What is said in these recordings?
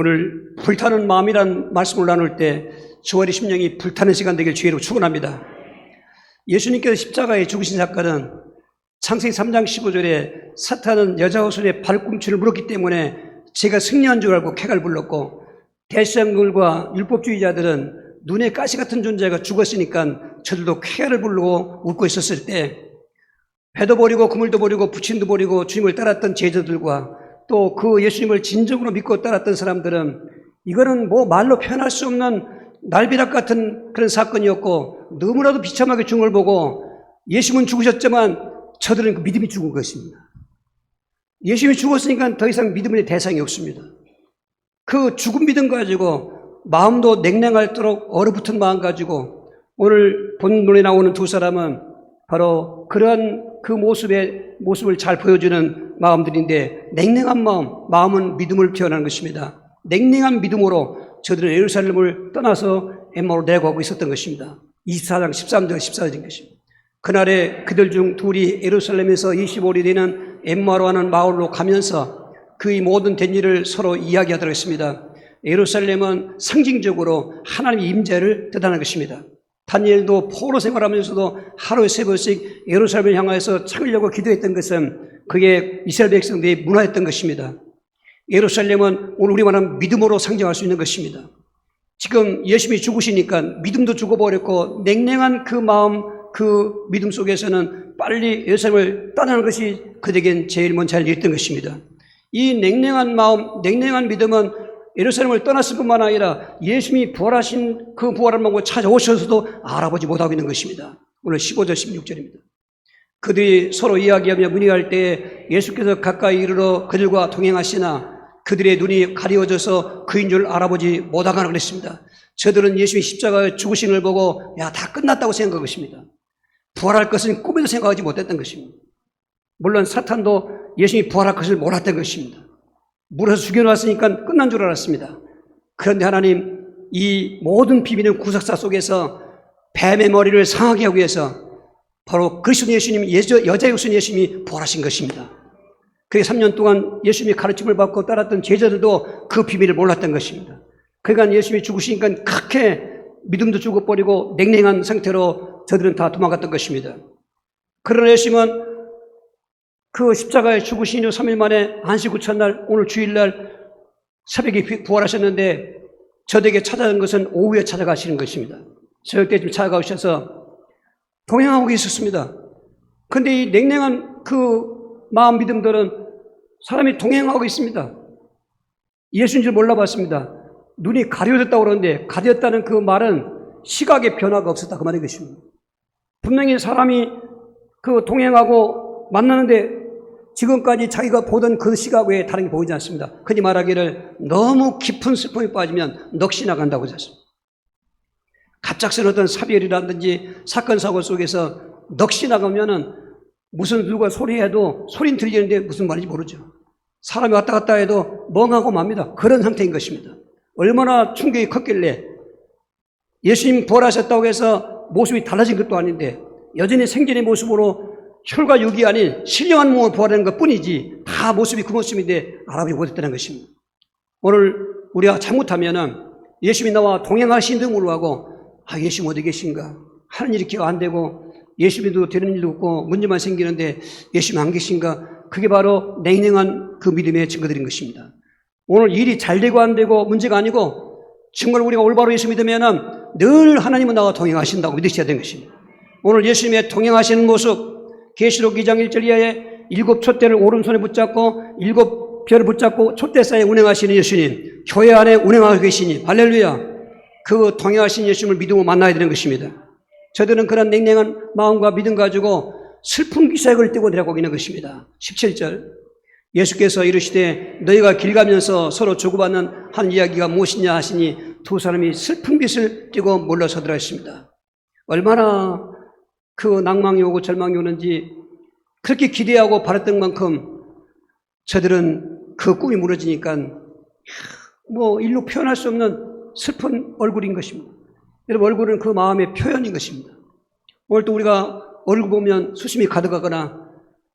오늘 불타는 마음이란 말씀을 나눌 때 저와 심령이 불타는 시간 되길 주의로 축원합니다. 예수님께서 십자가에 죽으신 사건은 창세기 3장 15절에 사탄은 여자와 손에 발꿈치를 물었기 때문에 제가 승리한 줄 알고 쾌가를 불렀고, 대제사장들과 율법주의자들은 눈에 가시 같은 존재가 죽었으니까 저들도 쾌가를 부르고 웃고 있었을 때, 배도 버리고 그물도 버리고 부친도 버리고 주님을 따랐던 제자들과 또 그 예수님을 진정으로 믿고 따랐던 사람들은 이거는 뭐 말로 표현할 수 없는 날벼락 같은 그런 사건이었고, 너무나도 비참하게 죽은 걸 보고 예수님은 죽으셨지만 저들은 그 믿음이 죽은 것입니다. 예수님이 죽었으니까 더 이상 믿음의 대상이 없습니다. 그 죽은 믿음 가지고 마음도 냉랭할도록 얼어붙은 마음 가지고 오늘 본문에 나오는 두 사람은 바로 그러한 그 모습을 잘 보여주는 마음들인데, 냉랭한 마음은 믿음을 표현하는 것입니다. 냉랭한 믿음으로 저들은 예루살렘을 떠나서 엠마오로 내려가고 있었던 것입니다. 24장 13절 14절인 것입니다. 그날에 그들 중 둘이 예루살렘에서 25리 되는 엠마오로 하는 마을로 가면서 그의 모든 된 일을 서로 이야기하도록 했습니다. 예루살렘은 상징적으로 하나님의 임재를 뜻하는 것입니다. 다니엘도 포로 생활하면서도 하루에 3번씩 예루살렘을 향해서 찾으려고 기도했던 것은 그게 이스라엘 백성들의 문화였던 것입니다. 예루살렘은 오늘 우리 말하는 믿음으로 상징할 수 있는 것입니다. 지금 예수님이 죽으시니까 믿음도 죽어버렸고, 냉랭한 그 마음, 그 믿음 속에서는 빨리 예루살렘을 떠나는 것이 그들에겐 제일 먼저 할 일이었던 것입니다. 이 냉랭한 마음, 냉랭한 믿음은 예루살렘을 떠났을 뿐만 아니라 예수님이 부활하신 그 부활을 보고 찾아오셔서도 알아보지 못하고 있는 것입니다. 오늘 15절 16절입니다. 그들이 서로 이야기하며 문의할 때 예수께서 가까이 이르러 그들과 동행하시나 그들의 눈이 가리워져서 그인 줄 알아보지 못하거나 그랬습니다. 저들은 예수님이 십자가에 죽으신 걸 보고 다 끝났다고 생각한 것입니다. 부활할 것은 꿈에도 생각하지 못했던 것입니다. 물론 사탄도 예수님이 부활할 것을 몰랐던 것입니다. 물에서 죽여놨으니까 끝난 줄 알았습니다. 그런데 하나님, 이 모든 비비는 구석사 속에서 뱀의 머리를 상하게 하기 위해서 바로 그리스도 예수님, 여자 예수님 예수님이 부활하신 것입니다. 그게 3년 동안 예수님이 가르침을 받고 따랐던 제자들도 그 비밀을 몰랐던 것입니다. 그러니까 예수님이 죽으시니까 그렇게 믿음도 죽어버리고 냉랭한 상태로 저들은 다 도망갔던 것입니다. 그러나 예수님은 그 십자가에 죽으신 후 3일 만에 안식 후 첫날, 오늘 주일날 새벽에 부활하셨는데 저에게 찾아간 것은 오후에 찾아가시는 것입니다. 저녁 때쯤 찾아가셔서 동행하고 계셨습니다. 그런데 이 냉랭한 그 마음 믿음들은 사람이 동행하고 있습니다. 예수인 줄 몰라봤습니다. 눈이 가려졌다고 그러는데, 가려졌다는 그 말은 시각의 변화가 없었다 그 말인 것입니다. 분명히 사람이 그 동행하고 만나는데 지금까지 자기가 보던 그 시각 외에 다른 게 보이지 않습니다. 흔히 말하기를 너무 깊은 슬픔에 빠지면 넋이 나간다고 하셨습니다. 갑작스러운 어떤 사별이라든지 사건 사고 속에서 넋이 나가면은 무슨 누가 소리해도 소리는 들리는데 무슨 말인지 모르죠. 사람이 왔다 갔다 해도 멍하고 맙니다. 그런 상태인 것입니다. 얼마나 충격이 컸길래 예수님 부활하셨다고 해서 모습이 달라진 것도 아닌데 여전히 생전의 모습으로 혈과 육이 아닌 신령한 몸을 부활하는 것 뿐이지 다 모습이 그 모습인데 알아보지 못했다는 것입니다. 오늘 우리가 잘못하면 예수님이 나와 동행하신 듯 모르고 예수님 어디 계신가? 하는 일이 기억 안 되고 예수님도 되는 일도 없고 문제만 생기는데 예수님 안 계신가? 그게 바로 냉랭한 그 믿음의 증거들인 것입니다. 오늘 일이 잘 되고 안 되고 문제가 아니고 정말 우리가 올바로 예수 믿으면 늘 하나님은 나와 동행하신다고 믿으셔야 되는 것입니다. 오늘 예수님의 동행하시는 모습, 계시록 2장 1절 이하에 7 촛대를 오른손에 붙잡고 7 별을 붙잡고 촛대 사이에 운행하시는 예수님, 교회 안에 운행하고 계시니 할렐루야. 그 동행하신 예수님을 믿음으로 만나야 되는 것입니다. 저들은 그런 냉랭한 마음과 믿음 가지고 슬픈 기색을 띠고 내려가고 있는 것입니다. 17절 예수께서 이르시되 너희가 길 가면서 서로 주고받는 한 이야기가 무엇이냐 하시니 두 사람이 슬픈 빛을 띠고 물러서더라 했습니다. 얼마나 그 낭망이 오고 절망이 오는지 그렇게 기대하고 바랐던 만큼 저들은 그 꿈이 무너지니까 일로 표현할 수 없는 슬픈 얼굴인 것입니다. 여러분, 얼굴은 그 마음의 표현인 것입니다. 오늘 또 우리가 얼굴 보면 수심이 가득하거나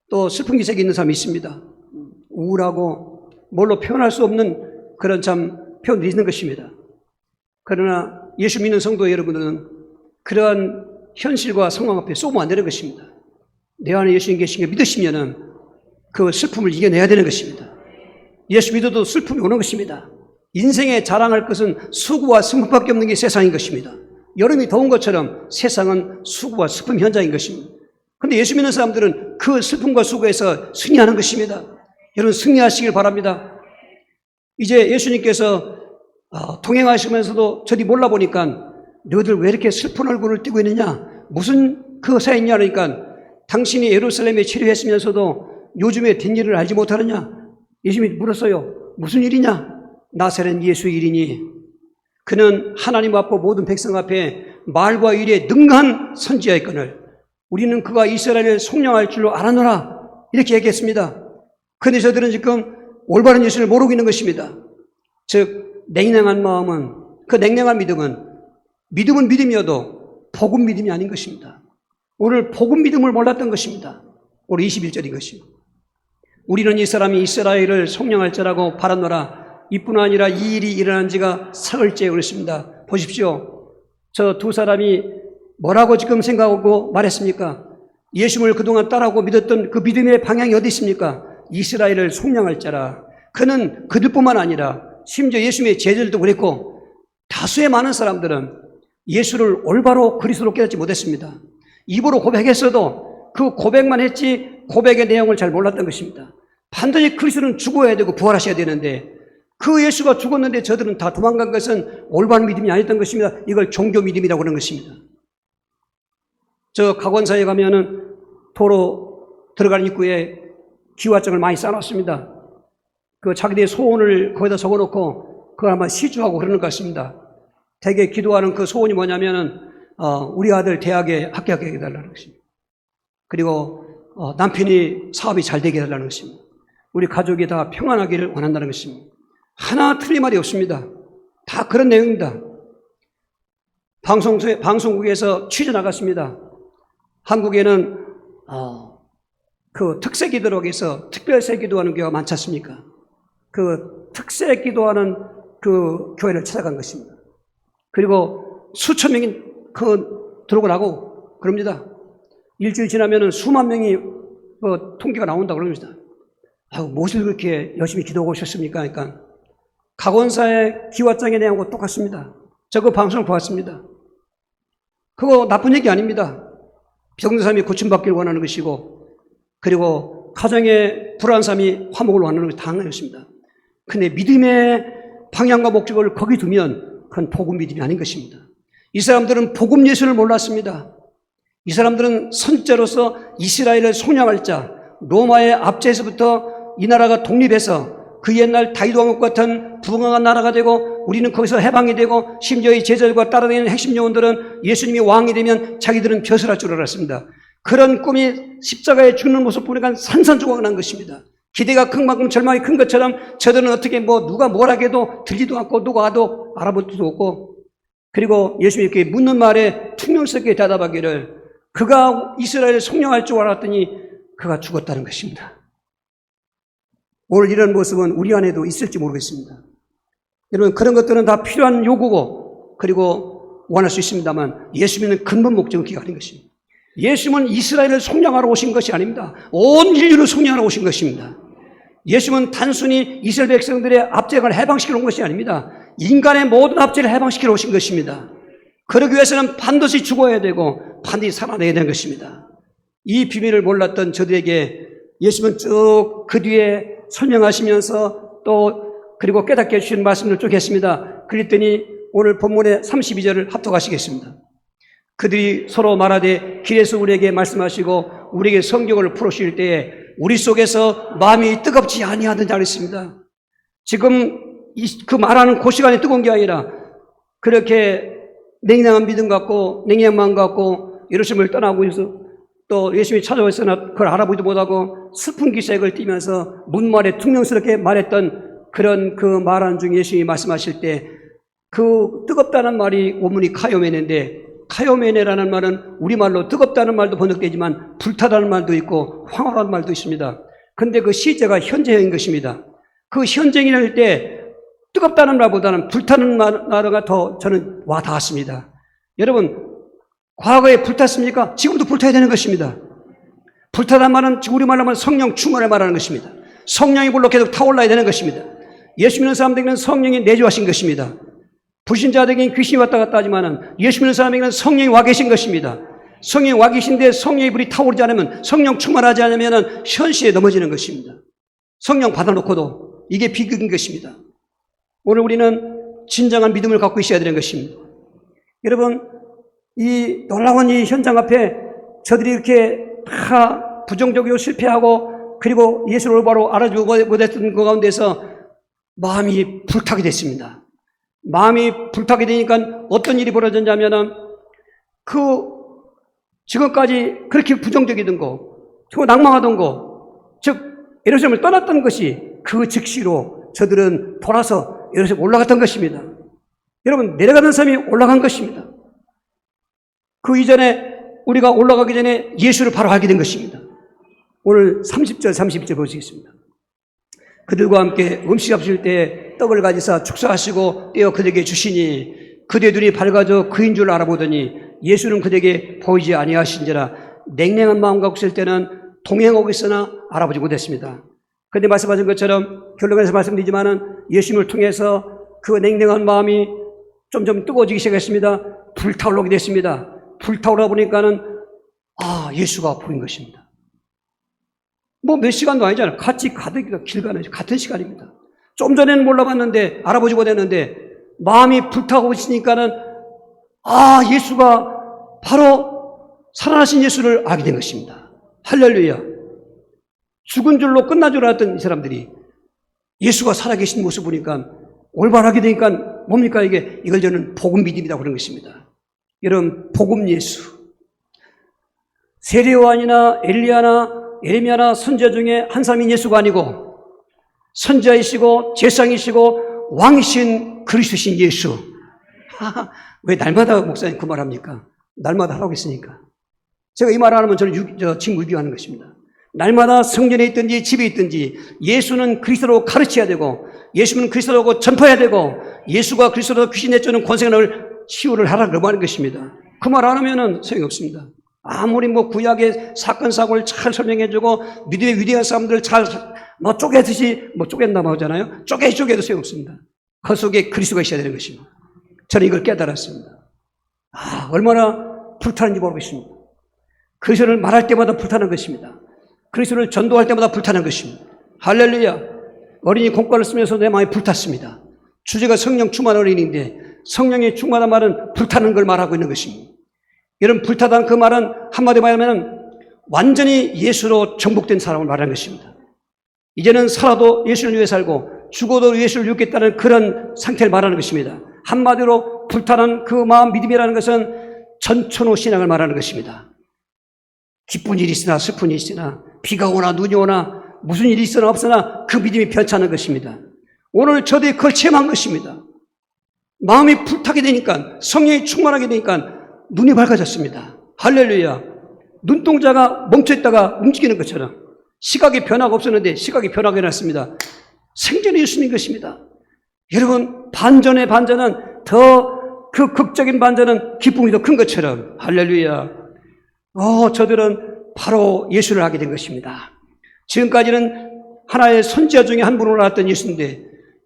또 슬픈 기색이 있는 사람이 있습니다. 우울하고 뭘로 표현할 수 없는 그런 참 표현되어 있는 것입니다. 그러나 예수 믿는 성도 여러분들은 그러한 현실과 상황 앞에 쏘면 안 되는 것입니다. 내 안에 예수님 계신 게 믿으시면은 그 슬픔을 이겨내야 되는 것입니다. 예수 믿어도 슬픔이 오는 것입니다. 인생에 자랑할 것은 수고와 슬픔밖에 없는 게 세상인 것입니다. 여름이 더운 것처럼 세상은 수고와 슬픔 현장인 것입니다. 그런데 예수 믿는 사람들은 그 슬픔과 수고에서 승리하는 것입니다. 여러분 승리하시길 바랍니다. 이제 예수님께서 동행하시면서도 저리 몰라보니까 너희들 왜 이렇게 슬픈 얼굴을 띠고 있느냐? 무슨 그사에 있냐? 그러니까 당신이 예루살렘에 치료했으면서도 요즘에 된 일을 알지 못하느냐? 예수님이 물었어요. 무슨 일이냐? 나사렛 예수의 일이니 그는 하나님 앞과 모든 백성 앞에 말과 일에 능한 선지자였거늘 우리는 그가 이스라엘을 속량할 줄로 알았노라 이렇게 얘기했습니다. 그런데 저들은 지금 올바른 예수를 모르고 있는 것입니다. 즉 냉랭한 마음은 그 냉랭한 믿음은 믿음이어도 복음 믿음이 아닌 것입니다. 오늘 복음 믿음을 몰랐던 것입니다. 오늘 21절인 것입니다. 우리는 이 사람이 이스라엘을 속량할 자라고 바랐노라 이뿐 아니라 이 일이 일어난 지가 사흘째 그랬습니다. 보십시오. 저 두 사람이 뭐라고 지금 생각하고 말했습니까? 예수님을 그동안 따라오고 믿었던 그 믿음의 방향이 어디 있습니까? 이스라엘을 속량할 자라. 그는 그들뿐만 아니라 심지어 예수님의 제자들도 그랬고 다수의 많은 사람들은 예수를 올바로 그리스도로 깨닫지 못했습니다. 입으로 고백했어도 그 고백만 했지 고백의 내용을 잘 몰랐던 것입니다. 반드시 그리스도는 죽어야 되고 부활하셔야 되는데 그 예수가 죽었는데 저들은 다 도망간 것은 올바른 믿음이 아니었던 것입니다. 이걸 종교 믿음이라고 하는 것입니다. 저 각원사에 가면은 도로 들어가는 입구에 기와장을 많이 쌓아놨습니다. 그 자기들의 소원을 거기다 적어놓고 그걸 아마 시주하고 그러는 것 같습니다. 대개 기도하는 그 소원이 뭐냐면은 우리 아들 대학에 합격하게 해달라는 것입니다. 그리고 남편이 사업이 잘 되게 해달라는 것입니다. 우리 가족이 다 평안하기를 원한다는 것입니다. 하나 틀린 말이 없습니다. 다 그런 내용입니다. 방송국에서 취재 나갔습니다. 한국에는 그 특세 기도라고 해서 특별세 기도하는 교회가 많지 않습니까? 그 특세 기도하는 그 교회를 찾아간 것입니다. 그리고 수천 명이 들어오고 나고 그럽니다. 일주일 지나면은 수만 명이 통계가 나온다고 그럽니다. 무엇을 그렇게 열심히 기도하고 오셨습니까? 그러니까 각원사의 기와장의 내용과 똑같습니다. 저 그 방송을 보았습니다. 그거 나쁜 얘기 아닙니다. 병든 사람이 고침받기를 원하는 것이고 그리고 가정의 불안한 사람이 화목을 원하는 것이 당연한 것입니다. 근데 믿음의 방향과 목적을 거기 두면 그건 복음 믿음이 아닌 것입니다. 이 사람들은 복음 예수를 몰랐습니다. 이 사람들은 선자로서 이스라엘을 속량할 자, 로마의 압제에서부터 이 나라가 독립해서 그 옛날 다윗 왕국 같은 부강한 나라가 되고 우리는 거기서 해방이 되고 심지어 이 제자들과 따라다니는 핵심 요원들은 예수님이 왕이 되면 자기들은 벼슬할 줄 알았습니다. 그런 꿈이 십자가에 죽는 모습 보니까 산산조각 난 것입니다. 기대가 큰 만큼 절망이 큰 것처럼 저들은 어떻게 누가 뭐라 해도 들리도 않고 누가 와도 알아볼 수도 없고 그리고 예수님이 이렇게 묻는 말에 퉁명스럽게 대답하기를 그가 이스라엘을 속량할 줄 알았더니 그가 죽었다는 것입니다. 오늘 이런 모습은 우리 안에도 있을지 모르겠습니다. 여러분 그런 것들은 다 필요한 요구고 그리고 원할 수 있습니다만 예수님은 근본 목적은 그게 아닌 것입니다. 예수님은 이스라엘을 속량하러 오신 것이 아닙니다. 온 인류를 속량하러 오신 것입니다. 예수님은 단순히 이스라엘 백성들의 압제를 해방시키러 온 것이 아닙니다. 인간의 모든 압제를 해방시키러 오신 것입니다. 그러기 위해서는 반드시 죽어야 되고 반드시 살아내야 되는 것입니다. 이 비밀을 몰랐던 저들에게 예수님은 쭉 그 뒤에 설명하시면서 또 그리고 깨닫게 해주신 말씀을 쭉 했습니다. 그랬더니 오늘 본문의 32절을 합독하시겠습니다. 그들이 서로 말하되 길에서 우리에게 말씀하시고 우리에게 성경을 풀어주실 때에 우리 속에서 마음이 뜨겁지 아니하던 자 그랬습니다. 지금 그 말하는 그 시간이 뜨거운 게 아니라 그렇게 냉랭한 믿음 갖고 냉랭한 마음 갖고 예루살렘을 떠나고 있어 또 예수님이 찾아왔으나 그걸 알아보지도 못하고 슬픈 기색을 띠면서 문말에 퉁명스럽게 말했던 그런 그 말하는 중에 예수님이 말씀하실 때 그 뜨겁다는 말이 원문이 카요메네인데 카요메네라는 말은 우리말로 뜨겁다는 말도 번역되지만 불타다는 말도 있고 황홀한 말도 있습니다. 그런데 그 시제가 현재형인 것입니다. 그 현재형일 때 뜨겁다는 말보다는 불타는 말가 더 저는 와 닿았습니다. 여러분, 과거에 불탔습니까? 지금도 불타야 되는 것입니다. 불타다는 말은 우리말로 하면 성령 충만을 말하는 것입니다. 성령이 불로 계속 타올라야 되는 것입니다. 예수 믿는 사람들에게는 성령이 내주하신 것입니다. 불신자들에게는 귀신이 왔다 갔다 하지만은 예수 믿는 사람에게는 성령이 와 계신 것입니다. 성령이 와 계신데 성령의 불이 타오르지 않으면, 성령 충만하지 않으면 현시에 넘어지는 것입니다. 성령 받아놓고도 이게 비극인 것입니다. 오늘 우리는 진정한 믿음을 갖고 있어야 되는 것입니다. 여러분, 이 놀라운 이 현장 앞에 저들이 이렇게 다 부정적이고 실패하고 그리고 예수를 올바로 알아주고 못했던 그 가운데서 마음이 불타게 됐습니다. 마음이 불타게 되니까 어떤 일이 벌어졌냐면은 지금까지 그렇게 부정적이던 거, 낭망하던 거, 즉 예루살렘을 떠났던 것이 그 즉시로 저들은 돌아서 예루살렘 올라갔던 것입니다. 여러분, 내려가는 사람이 올라간 것입니다. 그 이전에 우리가 올라가기 전에 예수를 바로 알게 된 것입니다. 오늘 30절, 32절 보시겠습니다. 그들과 함께 음식 잡수실 때 떡을 가지사 축사하시고 떼어 그들에게 주시니 그들의 눈이 밝아져 그인 줄 알아보더니 예수는 그들에게 보이지 아니하신지라. 냉랭한 마음 갖고 있을 때는 동행하고 있으나 알아보지 못했습니다. 그런데 말씀하신 것처럼 결론에서 말씀드리지만은 예수님을 통해서 그 냉랭한 마음이 점점 뜨거워지기 시작했습니다. 불타오르게 됐습니다. 불타오르다 보니까는 예수가 보인 것입니다. 뭐 몇 시간도 아니잖아요. 같이 가득 길 가는 같은 시간입니다. 좀 전에는 몰라봤는데 알아보지 못했는데 마음이 불타고 있으니까는 예수가 바로 살아나신 예수를 알게 된 것입니다. 할렐루야. 죽은 줄로 끝난 줄 알았던 이 사람들이 예수가 살아계신 모습 보니까 올바르게 되니까 뭡니까 이게? 이걸 저는 복음 믿음이라고 그런 것입니다. 여러분, 복음 예수. 세례요한이나 엘리야나 예레미야나 선지자 중에 한 사람인 예수가 아니고 선지자이시고 제사장이시고 왕이신 그리스도신 예수. 왜 날마다 목사님 그 말합니까? 날마다 하라고 했으니까. 제가 이 말 안 하면 저는 지금 위기하는 것입니다. 날마다 성전에 있든지 집에 있든지 예수는 그리스도로 가르쳐야 되고 예수는 그리스도라고 전파해야 되고 예수가 그리스도로 귀신 내쫓는 권세를 치유를 하라고 하는 것입니다. 그 말 안 하면은 소용이 없습니다. 아무리 구약의 사건 사고를 잘 설명해주고 믿음의 위대한 사람들 잘 쪼개듯이 쪼갠다고 하잖아요. 쪼개도 소용없습니다. 그 속에 그리스도가 있어야 되는 것입니다. 저는 이걸 깨달았습니다. 얼마나 불타는지 모르겠습니다. 그리스도를 말할 때마다 불타는 것입니다. 그리스도를 전도할 때마다 불타는 것입니다. 할렐루야. 어린이 콩가루를 쓰면서 내 마음이 불탔습니다. 주제가 성령 충만 어린이인데 성령이 충만한 말은 불타는 걸 말하고 있는 것입니다. 여러분, 불타다는 그 말은 한마디로 말하면 완전히 예수로 정복된 사람을 말하는 것입니다. 이제는 살아도 예수를 위해 살고 죽어도 예수를 믿겠다는 그런 상태를 말하는 것입니다. 한마디로 불타는 그 마음 믿음이라는 것은 전천후 신앙을 말하는 것입니다. 기쁜 일이 있으나 슬픈 일이 있으나 비가 오나 눈이 오나 무슨 일이 있으나 없으나 그 믿음이 변치 않는 것입니다. 오늘 저들이 그걸 체험한 것입니다. 마음이 불타게 되니까 성령이 충만하게 되니까 눈이 밝아졌습니다. 할렐루야. 눈동자가 멈춰있다가 움직이는 것처럼 시각의 변화가 없었는데 시각이 변화가 일어났습니다. 생전의 예수님인 것입니다. 여러분, 반전의 반전은 그 극적인 반전은 기쁨이 더 큰 것처럼 할렐루야. 저들은 바로 예수를 알게 된 것입니다. 지금까지는 하나의 선지자 중에 한 분으로 알았던 예수인데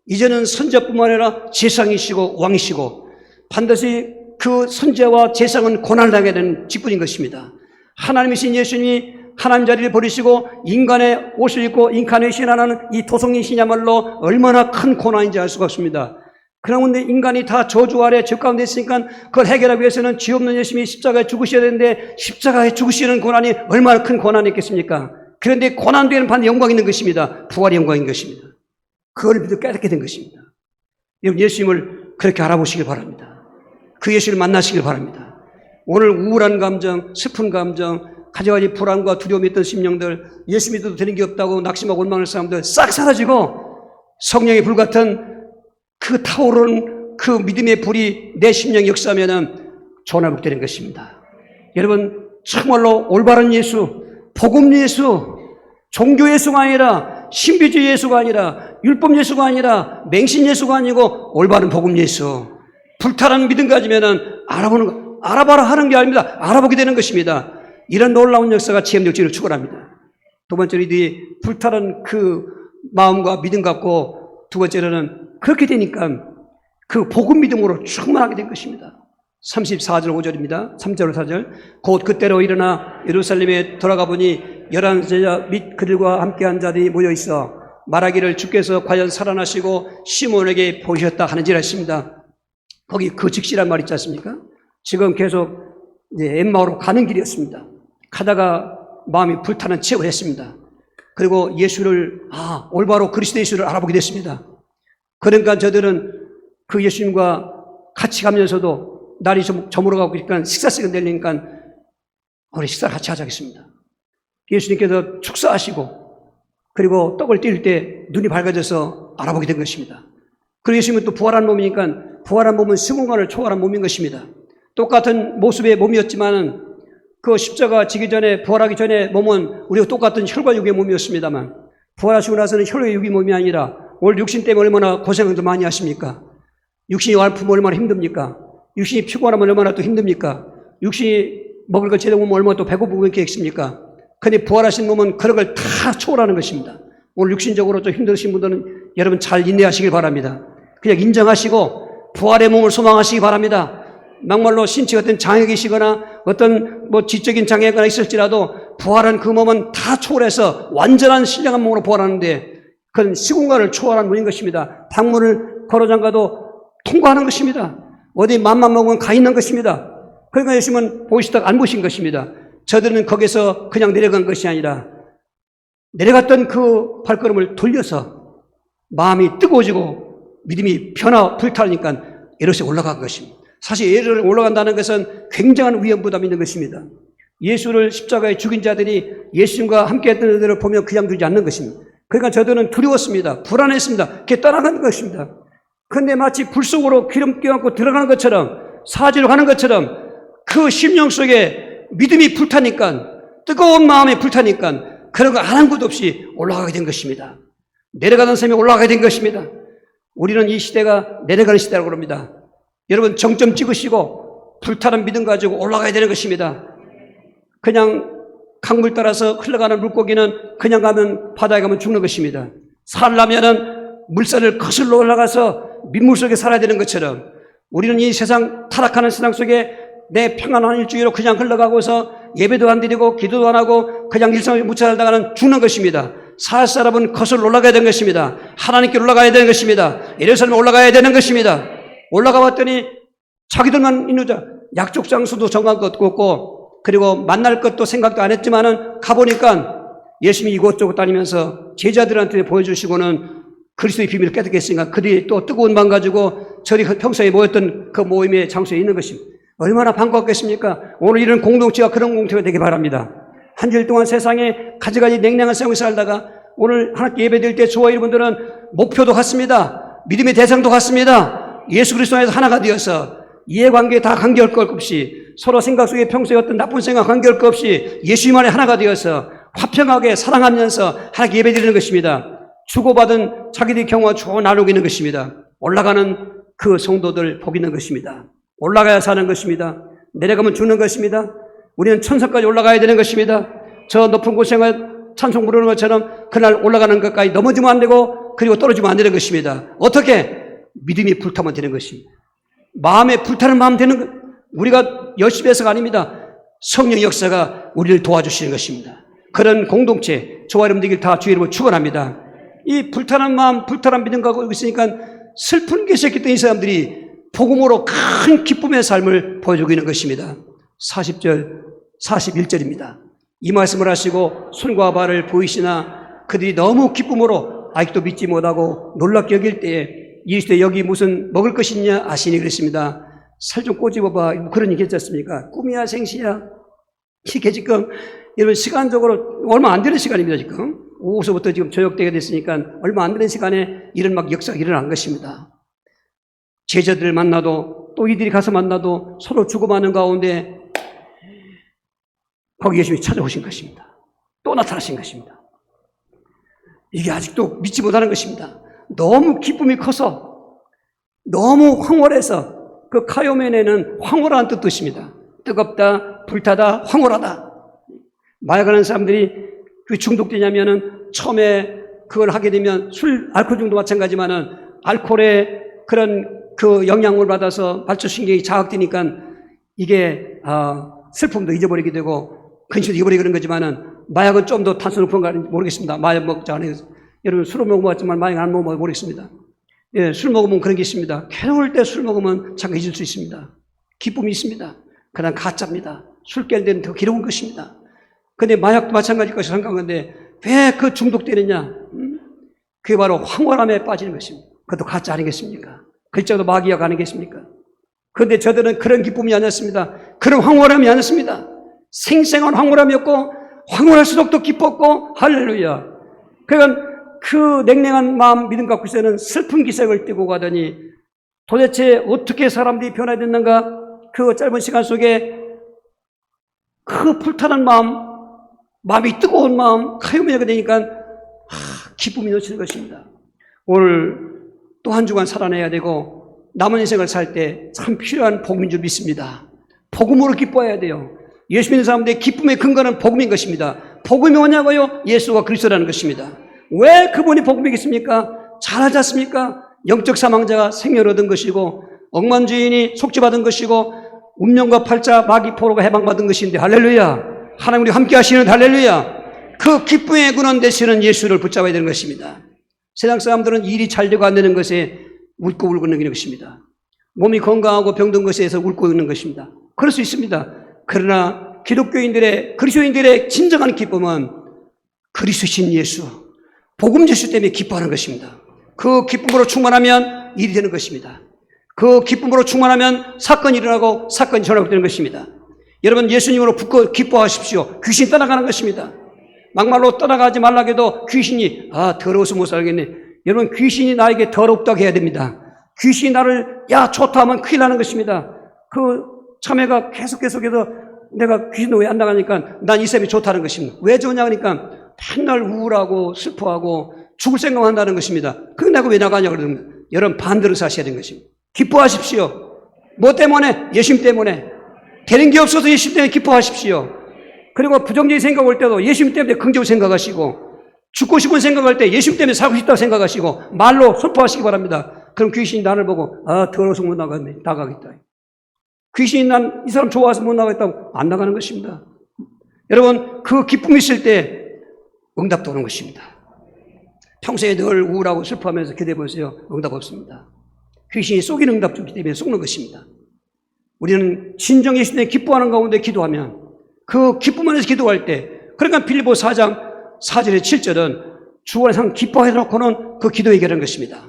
이제는 선지자뿐만 아니라 제사장이시고 왕이시고 반드시 그 선지자와 제사장은 고난을 당하게 되는 직분인 것입니다. 하나님이신 예수님이 하나님 자리를 버리시고 인간의 옷을 입고 인카네이션 하는 이 도성이시냐말로 얼마나 큰 고난인지 알 수가 없습니다. 그런데 인간이 다 저주 아래 죄 가운데 있으니까 그걸 해결하기 위해서는 죄 없는 예수님이 십자가에 죽으셔야 되는데 십자가에 죽으시는 고난이 얼마나 큰 고난이 있겠습니까? 그런데 고난 뒤에는 반드시 영광이 있는 것입니다. 부활의 영광인 것입니다. 그걸 믿어 깨닫게 된 것입니다. 여러분, 예수님을 그렇게 알아보시길 바랍니다. 그 예수를 만나시길 바랍니다. 오늘 우울한 감정, 슬픈 감정, 가져가지 불안과 두려움이 있던 심령들, 예수 믿어도 되는 게 없다고 낙심하고 원망하는 사람들 싹 사라지고 성령의 불 같은 그 타오르는 그 믿음의 불이 내 심령에 역사하면은 전화복 되는 것입니다. 여러분, 정말로 올바른 예수, 복음 예수, 종교 예수가 아니라 신비주의 예수가 아니라 율법 예수가 아니라 맹신 예수가 아니고 올바른 복음 예수. 불타는 믿음 가지면은 알아봐라 하는 게 아닙니다. 알아보게 되는 것입니다. 이런 놀라운 역사가 체험역지를 축원합니다. 두 번째로 이 불타는 그 마음과 믿음 갖고 두 번째로는 그렇게 되니까 그 복음 믿음으로 충만하게 된 것입니다. 34절 5절입니다. 3절 4절. 곧 그때로 일어나 예루살렘에 돌아가 보니 11제자 및 그들과 함께한 자들이 모여 있어 말하기를 주께서 과연 살아나시고 시몬에게 보이셨다 하는지라 했습니다. 거기 그 즉시란 말 있지 않습니까? 지금 계속 이제 엠마오로 가는 길이었습니다. 가다가 마음이 불타는 체험을 했습니다. 그리고 예수를 올바로 그리스도 예수를 알아보게 됐습니다. 그러니까 저들은 그 예수님과 같이 가면서도 날이 좀 저물어가고 그러니까 식사 시간 되니까 우리 식사를 같이 하자겠습니다. 예수님께서 축사하시고 그리고 떡을 띨 때 눈이 밝아져서 알아보게 된 것입니다. 그리고 예수님은 또 부활한 몸이니까 부활한 몸은 시공간을 초월한 몸인 것입니다. 똑같은 모습의 몸이었지만은 그 십자가 지기 전에 부활하기 전에 몸은 우리가 똑같은 혈과 육의 몸이었습니다만 부활하시고 나서는 혈과 육의 몸이 아니라 오늘 육신 때문에 얼마나 고생을 많이 하십니까? 육신이 앓으면 얼마나 힘듭니까? 육신이 피곤하면 얼마나 또 힘듭니까? 육신이 먹을 걸 제대로 먹으면 얼마나 또 배고프고 있겠습니까? 그런데 부활하신 몸은 그런 걸 다 초월하는 것입니다. 오늘 육신적으로 좀 힘드신 분들은 여러분 잘 인내하시길 바랍니다. 그냥 인정하시고 부활의 몸을 소망하시기 바랍니다. 막말로 신체 어떤 장애 계시거나 어떤 지적인 장애가 있을지라도 부활한 그 몸은 다 초월해서 완전한 신령한 몸으로 부활하는데 그건 시공간을 초월한 몸인 것입니다. 방문을 걸어잠가도 통과하는 것입니다. 어디 맘만 먹으면 가 있는 것입니다. 그러니까 예수님은 보시다가 안 보신 것입니다. 저들은 거기서 그냥 내려간 것이 아니라 내려갔던 그 발걸음을 돌려서 마음이 뜨거워지고 믿음이 불타니까 에롯에 올라간 것입니다. 사실 에롯에 올라간다는 것은 굉장한 위험 부담이 있는 것입니다. 예수를 십자가에 죽인 자들이 예수님과 함께 했던 자들을 보면 그냥 두지 않는 것입니다. 그러니까 저들은 두려웠습니다. 불안했습니다. 그게 떠나가는 것입니다. 그런데 마치 불 속으로 기름 껴안고 들어가는 것처럼 사지로 가는 것처럼 그 심령 속에 믿음이 불타니까 뜨거운 마음이 불타니까 그런 거 아랑곳 없이 올라가게 된 것입니다. 내려가는 셈이 올라가게 된 것입니다. 우리는 이 시대가 내려가는 시대라고 그럽니다. 여러분 정점 찍으시고 불타는 믿음 가지고 올라가야 되는 것입니다. 그냥 강물 따라서 흘러가는 물고기는 그냥 가면 바다에 가면 죽는 것입니다. 살려면은 물살을 거슬러 올라가서 민물 속에 살아야 되는 것처럼 우리는 이 세상 타락하는 세상 속에 내 평안한 일주일로 그냥 흘러가고서 예배도 안 드리고 기도도 안 하고 그냥 일상을 묻혀 살다가는 죽는 것입니다. 살 사람은 거슬러 올라가야 되는 것입니다. 하나님께 올라가야 되는 것입니다. 예루살렘에 올라가야 되는 것입니다. 올라가 봤더니 자기들만 있는 자 약속 장소도 정한 것도 없고 그리고 만날 것도 생각도 안 했지만은 가보니까 예수님이 이곳저곳 다니면서 제자들한테 보여주시고는 그리스도의 비밀을 깨닫겠으니까 그들이 또 뜨거운 마음 가지고 저리 평소에 모였던 그 모임의 장소에 있는 것입니다. 얼마나 반갑겠습니까? 오늘 이런 공동체가 그런 공동체가 되기 바랍니다. 한 주일 동안 세상에 가지가지 냉랭한 세상에 살다가 오늘 하나님께 예배드릴 때 저와 여러분들은 목표도 같습니다. 믿음의 대상도 같습니다. 예수 그리스도 안에서 하나가 되어서 이해관계 다 관계할 것 없이 서로 생각 속에 평소에 어떤 나쁜 생각 관계할 것 없이 예수님 안에 하나가 되어서 화평하게 사랑하면서 하나님께 예배드리는 것입니다. 주고받은 자기들의 경우와 주고 나누고 있는 것입니다. 올라가는 그 성도들 복 있는 것입니다. 올라가야 사는 것입니다. 내려가면 죽는 것입니다. 우리는 천사까지 올라가야 되는 것입니다. 저 높은 곳에 찬송 부르는 것처럼 그날 올라가는 것까지 넘어지면 안 되고 그리고 떨어지면 안 되는 것입니다. 어떻게? 믿음이 불타면 되는 것입니다. 마음에 불타는 마음 되는 것. 우리가 열심히 해서가 아닙니다. 성령 역사가 우리를 도와주시는 것입니다. 그런 공동체 저와 여러분들이 다 주의 이름으로 축원합니다. 이 불타는 마음, 불타는 믿음 갖고 있으니까 슬픈 게 있었기 때문에 이 사람들이 복음으로 큰 기쁨의 삶을 보여주고 있는 것입니다. 40절, 41절입니다. 이 말씀을 하시고 손과 발을 보이시나 그들이 너무 기쁨으로 아직도 믿지 못하고 놀랍게 여길 때에 이르시되 여기 무슨 먹을 것이 있냐 아시니 그랬습니다. 살 좀 꼬집어봐. 그런 얘기 했지 않습니까? 꿈이야 생시야. 이게 지금 여러분 시간적으로 얼마 안 되는 시간입니다. 지금 오후서부터 지금 저녁 때가 됐으니까 얼마 안 되는 시간에 이런 막 역사가 일어난 것입니다. 제자들을 만나도 또 이들이 가서 만나도 서로 주고받는 가운데 거기 예수님이 찾아오신 것입니다. 또 나타나신 것입니다. 이게 아직도 믿지 못하는 것입니다. 너무 기쁨이 커서 너무 황홀해서 그 카요멘에는 황홀한 뜻입니다. 뜨겁다, 불타다, 황홀하다. 마약하는 사람들이 그 중독되냐면은 처음에 그걸 하게 되면 알코올 중도 마찬가지지만은 알코올의 그런 그 영향을 받아서 발전신경이 자극되니까 이게 슬픔도 잊어버리게 되고 근심도 잊어버리게 그런 거지만은 마약은 좀 더 탄소 높은 거 모르겠습니다. 마약 먹지 않아요. 여러분 술을 먹어봤지만 마약 안 먹어봐서 모르겠습니다. 예, 술 먹으면 그런 게 있습니다. 괴로울 때 술 먹으면 잠깐 잊을 수 있습니다. 기쁨이 있습니다. 그냥 가짜입니다. 술 깰 때는 더 괴로운 것입니다. 근데 마약도 마찬가지일 것이 생각하는데 왜 그 중독되느냐? 그게 바로 황홀함에 빠지는 것입니다. 그것도 가짜 아니겠습니까? 글자도 마귀약 아니겠습니까? 그런데 저들은 그런 기쁨이 아니었습니다. 그런 황홀함이 아니었습니다. 생생한 황홀함이었고 황홀할수록 더 기뻤고 할렐루야. 그러니까 그 냉랭한 마음 믿음 갖고 있어는 슬픈 기색을 띠고 가더니 도대체 어떻게 사람들이 변화됐는가? 그 짧은 시간 속에 그 불타는 마음이 뜨거운 마음, 카요메가 되니까 기쁨이 넘치는 것입니다. 오늘 또 한 주간 살아내야 되고 남은 인생을 살 때 참 필요한 복음인 줄 믿습니다. 복음으로 기뻐해야 돼요. 예수 믿는 사람들의 기쁨의 근거는 복음인 것입니다. 복음이 뭐냐고요? 예수가 그리스도라는 것입니다. 왜 그분이 복음이겠습니까? 잘하지 않습니까? 영적 사망자가 생명을 얻은 것이고 억만주인이 속죄받은 것이고 운명과 팔자 마귀 포로가 해방받은 것인데 할렐루야. 하나님 우리 함께 하시는 할렐루야. 그 기쁨의 근원 되시는 예수를 붙잡아야 되는 것입니다. 세상 사람들은 일이 잘 되고 안 되는 것에 울고 있는 것입니다. 몸이 건강하고 병든 것에 대해서 울고 있는 것입니다. 그럴 수 있습니다. 그러나 기독교인들의 그리스도인들의 진정한 기쁨은 그리스도신 예수, 복음 예수 때문에 기뻐하는 것입니다. 그 기쁨으로 충만하면 일이 되는 것입니다. 그 기쁨으로 충만하면 사건이 일어나고 사건이 전환되는 것입니다. 여러분 예수님으로 붙고 기뻐하십시오. 귀신 떠나가는 것입니다. 막말로 떠나가지 말라고 해도 귀신이 더러워서 못 살겠네. 여러분 귀신이 나에게 더럽다고 해야 됩니다. 귀신이 나를 좋다 하면 큰일 나는 것입니다. 그 참외가 계속해서 내가 귀신도 왜 안 나가니까 난 이 사람이 좋다는 것입니다. 왜 좋냐 그러니까 맨날 우울하고 슬퍼하고 죽을 생각만 한다는 것입니다. 그게 내가 왜 나가냐 그러면 여러분 반대로 사셔야 되는 것입니다. 기뻐하십시오. 뭐 때문에? 예수님 때문에. 되는 게 없어서 예수님 때문에 기뻐하십시오. 그리고 부정적인 생각 올 때도 예수님 때문에 긍정적으로 생각하시고 죽고 싶은 생각할 때 예수님 때문에 살고 싶다고 생각하시고 말로 선포하시기 바랍니다. 그럼 귀신이 나를 보고 더러워서 못 나가겠다. 귀신이 난 이 사람 좋아서 못 나가겠다고 안 나가는 것입니다. 여러분 그 기쁨이 있을 때 응답도 오는 것입니다. 평소에 늘 우울하고 슬퍼하면서 기도해보세요. 응답 없습니다. 귀신이 속이는 응답 주기 때문에 속는 것입니다. 우리는 진정 예수님의 기뻐하는 가운데 기도하면 그 기쁨 안에서 기도할 때 그러니까 빌립보 4장 4절에 7절은 주 안에서 기뻐해놓고는 그 기도 해결하는 것입니다.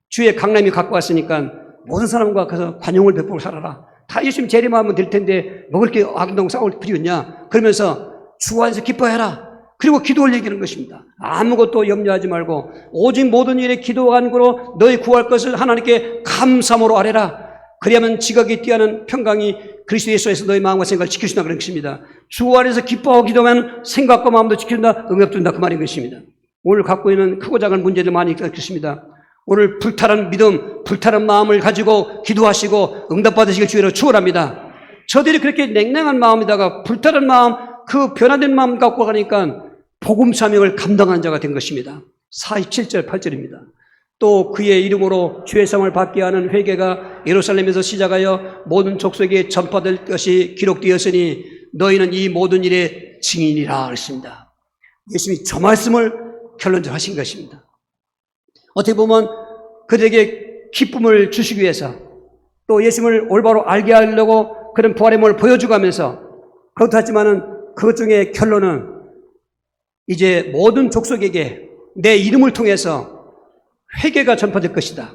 주의 강림이 갖고 왔으니까 모든 사람과 가서 관용을 베풀고 살아라. 다 예수님 재림하면 될 텐데 뭐 그렇게 악동 싸울 필요였냐 그러면서 주 안에서 기뻐해라. 그리고 기도를 얘기하는 것입니다. 아무것도 염려하지 말고 오직 모든 일에 기도와 간구로 너희 구할 것을 하나님께 감사함으로 아뢰라. 그리하면 지각이 뛰어난 평강이 그리스도 예수에서 너희 마음과 생각을 지켜준다 그런 것입니다. 주 안에서 기뻐하고 기도하면 생각과 마음도 지켜준다, 응답준다 그 말인 것입니다. 오늘 갖고 있는 크고 작은 문제들 많이 있겠습니다. 오늘 불타는 믿음, 불타는 마음을 가지고 기도하시고 응답받으시길 주의로 축원합니다. 저들이 그렇게 냉랭한 마음에다가 불타는 마음, 그 변화된 마음 갖고 가니까 복음 사명을 감당한 자가 된 것입니다. 47절 8절입니다. 또 그의 이름으로 주의 성을 받게 하는 회개가 예루살렘에서 시작하여 모든 족속에 전파될 것이 기록되었으니 너희는 이 모든 일의 증인이라 그랬습니다. 예수님이 저 말씀을 결론적으로 하신 것입니다. 어떻게 보면 그들에게 기쁨을 주시기 위해서 또 예수님을 올바로 알게 하려고 그런 부활의 몸을 보여주가면서 그렇다 하지만은 그 중에 결론은 이제 모든 족속에게 내 이름을 통해서 회개가 전파될 것이다.